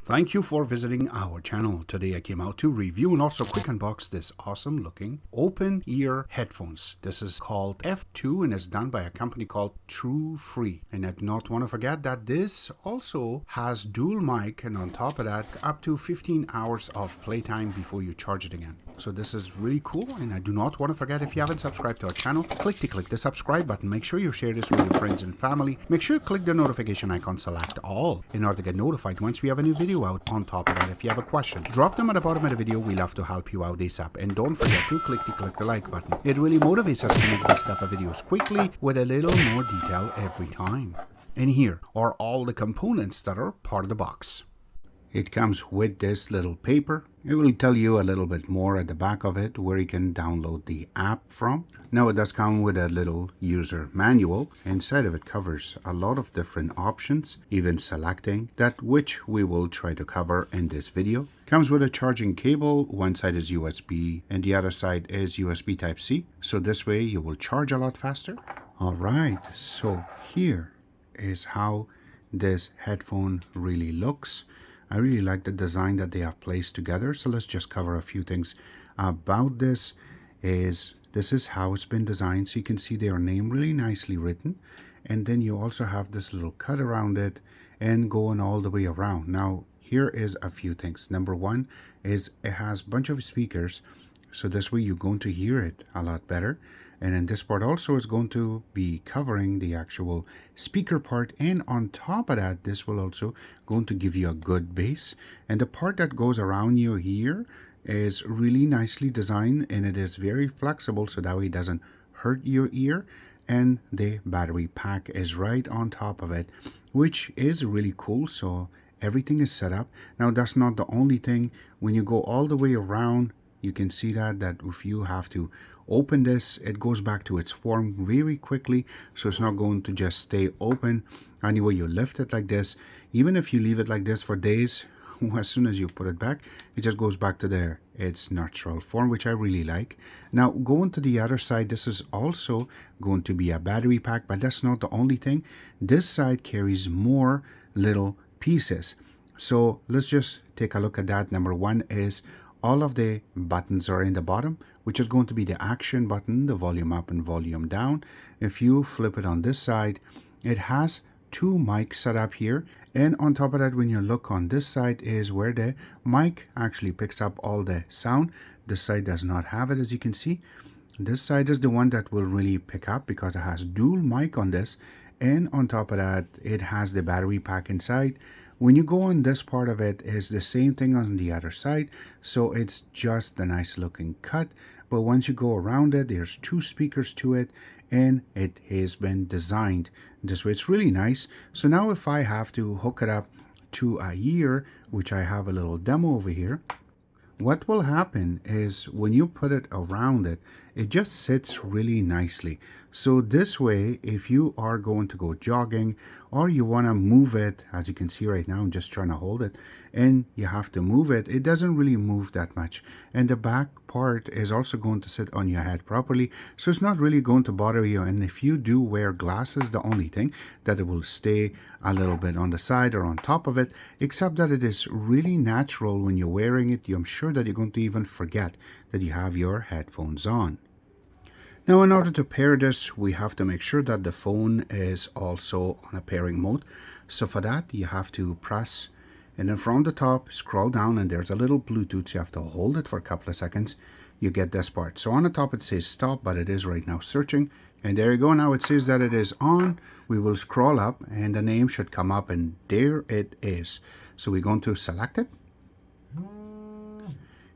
Thank you for visiting our channel. Today I came out to review and also quick unbox this awesome looking open-ear headphones. This is called F2 and is done by a company called TrueFree. And I do not want to forget that this also has dual mic, and on top of that up to 15 hours of playtime before you charge it again. So this is really cool, and I do not want to forget, if you haven't subscribed to our channel, click the subscribe button. Make sure you share this with your friends and family. Make sure you click the notification icon, select all, in order to get notified once we have a new video out. On top of that, if you have a question, drop them at the bottom of the video. We love to help you out ASAP. And don't forget to click the like button. It really motivates us to make these type of videos quickly with a little more detail every time. And here are all the components that are part of the box. It comes with this little paper. It will tell you a little bit more at the back of it where you can download the app from. Now it does come with a little user manual. Inside of it covers a lot of different options, even selecting that, which we will try to cover in this video. Comes with a charging cable. One side is USB and the other side is USB Type-C. So this way you will charge a lot faster. Alright, so here is how this headphone really looks. I really like the design that they have placed together. So let's just cover a few things about this. This is how it's been designed. So you can see their name really nicely written. And then you also have this little cut around it and going all the way around. Now, here is a few things. Number one is it has a bunch of speakers. So this way you're going to hear it a lot better. And then this part also is going to be covering the actual speaker part. And on top of that, this will also going to give you a good bass. And the part that goes around your ear is really nicely designed, and it is very flexible so that way it doesn't hurt your ear. And the battery pack is right on top of it, which is really cool. So everything is set up. Now that's not the only thing. When you go all the way around, you can see that if you have to open this, it goes back to its form very quickly. So it's not going to just stay open. Anyway, you lift it like this. Even if you leave it like this for days, as soon as you put it back, it just goes back to its natural form, which I really like. Now going to the other side, this is also going to be a battery pack, but that's not the only thing. This side carries more little pieces. So let's just take a look at that. Number one is all of the buttons are in the bottom, which is going to be the action button, the volume up and volume down. If you flip it on this side, it has two mics set up here. And on top of that, when you look on this side is where the mic actually picks up all the sound. This side does not have it, as you can see. This side is the one that will really pick up because it has dual mic on this. And on top of that, it has the battery pack inside. When you go on this part of it, is the same thing on the other side. So it's just a nice looking cut. But once you go around it, there's two speakers to it, and it has been designed this way. It's really nice. So now if I have to hook it up to a ear, which I have a little demo over here, what will happen is when you put it around it, it just sits really nicely. So this way, if you are going to go jogging or you want to move it, as you can see right now, I'm just trying to hold it, and you have to move it, it doesn't really move that much. And the back part is also going to sit on your head properly, so it's not really going to bother you. And if you do wear glasses, the only thing that it will stay a little bit on the side or on top of it, except that it is really natural when you're wearing it. I'm sure that you're going to even forget that you have your headphones on. Now, in order to pair this, we have to make sure that the phone is also on a pairing mode. So for that, you have to press, and then from the top, scroll down, and there's a little Bluetooth. You have to hold it for a couple of seconds. You get this part. So on the top, it says stop, but it is right now searching. And there you go. Now it says that it is on. We will scroll up, and the name should come up, and there it is. So we're going to select it.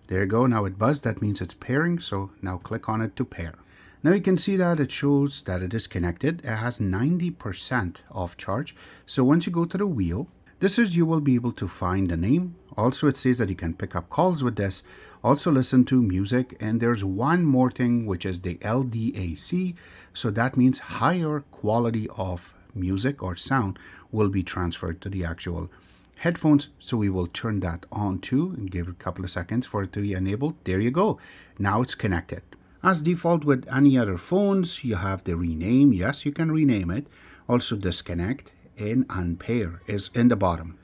There you go. Now it buzzed. That means it's pairing. So now click on it to pair. Now you can see that it shows that it is connected. It has 90% of charge. So once you go to the wheel, this is, you will be able to find the name. Also, it says that you can pick up calls with this, also listen to music. And there's one more thing, which is the LDAC. So that means higher quality of music or sound will be transferred to the actual headphones. So we will turn that on too and give it a couple of seconds for it to be enabled. There you go. Now it's connected. As default with any other phones, you have the rename. Yes, you can rename it. Also disconnect and unpair is in the bottom.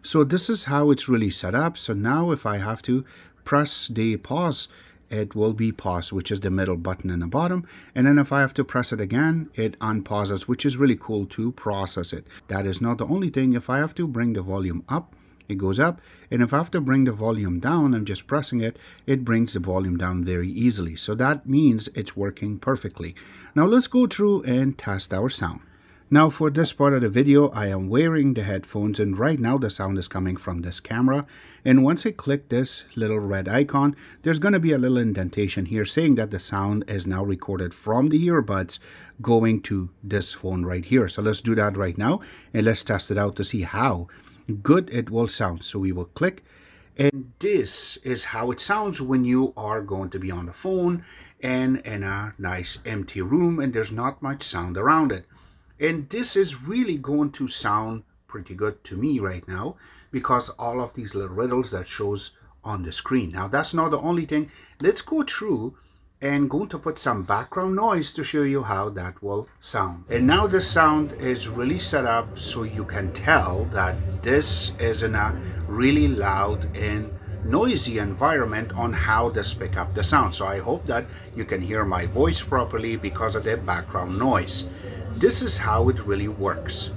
So this is how it's really set up. So now if I have to press the pause, it will be pause, which is the middle button in the bottom. And then if I have to press it again, it unpauses, which is really cool to process it. That is not the only thing. If I have to bring the volume up, it goes up. And if I have to bring the volume down, I'm just pressing it, it brings the volume down very easily. So that means it's working perfectly. Now let's go through and test our sound. Now for this part of the video, I am wearing the headphones, and right now the sound is coming from this camera. And once I click this little red icon, there's going to be a little indentation here saying that the sound is now recorded from the earbuds going to this phone right here. So let's do that right now, and let's test it out to see how good it will sound. So we will click, and this is how it sounds when you are going to be on the phone and in a nice empty room and there's not much sound around it. And this is really going to sound pretty good to me right now because all of these little riddles that shows on the screen. Now that's not the only thing. Let's go through and going to put some background noise to show you how that will sound. And now the sound is really set up so you can tell that this is in a really loud and noisy environment on how this pick up the sound. So I hope that you can hear my voice properly because of the background noise. This is how it really works.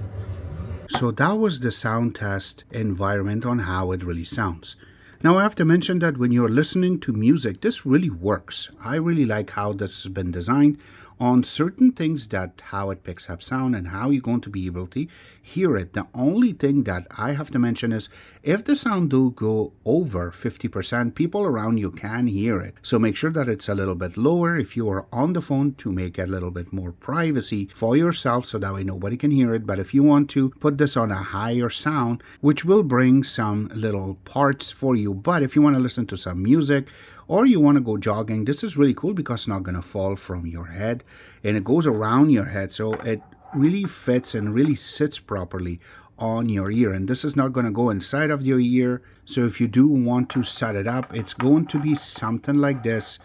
So that was the sound test environment on how it really sounds. Now I have to mention that when you're listening to music, this really works. I really like how this has been designed on certain things, that how it picks up sound and how you're going to be able to hear it. The only thing that I have to mention is if the sound do go over 50%, people around you can hear it. So make sure that it's a little bit lower if you are on the phone to make it a little bit more privacy for yourself so that way nobody can hear it. But if you want to put this on a higher sound, which will bring some little parts for you, but if you want to listen to some music or you want to go jogging, this is really cool because it's not going to fall from your head and it goes around your head. So it really fits and really sits properly on your ear, and this is not going to go inside of your ear. So if you do want to set it up, it's going to be something like this.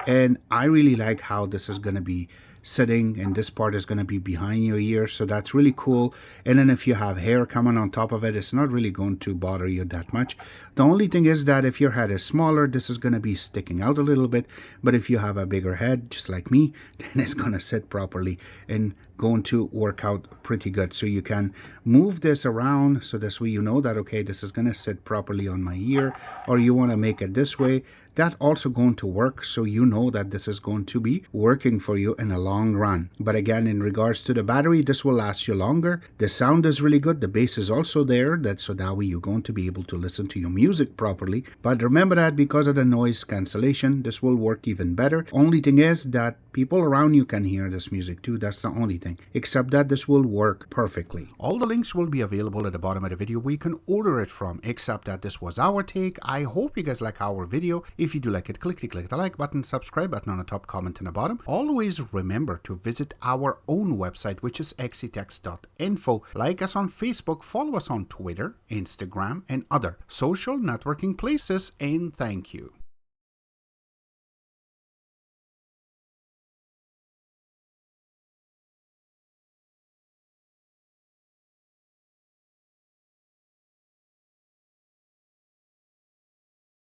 And I really like how this is going to be sitting, and this part is going to be behind your ear, so that's really cool. And then if you have hair coming on top of it, it's not really going to bother you that much. The only thing is that if your head is smaller, this is going to be sticking out a little bit, but if you have a bigger head just like me, then it's going to sit properly and going to work out pretty good. So you can move this around so this way you know that okay, this is going to sit properly on my ear, or you want to make it this way, that also going to work, so you know that this is going to be working for you in a long run. But again, in regards to the battery, this will last you longer. The sound is really good. The bass is also there, so that way you're going to be able to listen to your music properly. But remember that because of the noise cancellation, this will work even better. Only thing is that people around you can hear this music too. That's the only thing, except that this will work perfectly. All the links will be available at the bottom of the video where you can order it from, except that this was our take. I hope you guys like our video. If you do like it, click the like button, subscribe button on the top, comment in the bottom. Always remember to visit our own website, which is xctex.info. Like us on Facebook, follow us on Twitter, Instagram, and other social networking places, and thank you.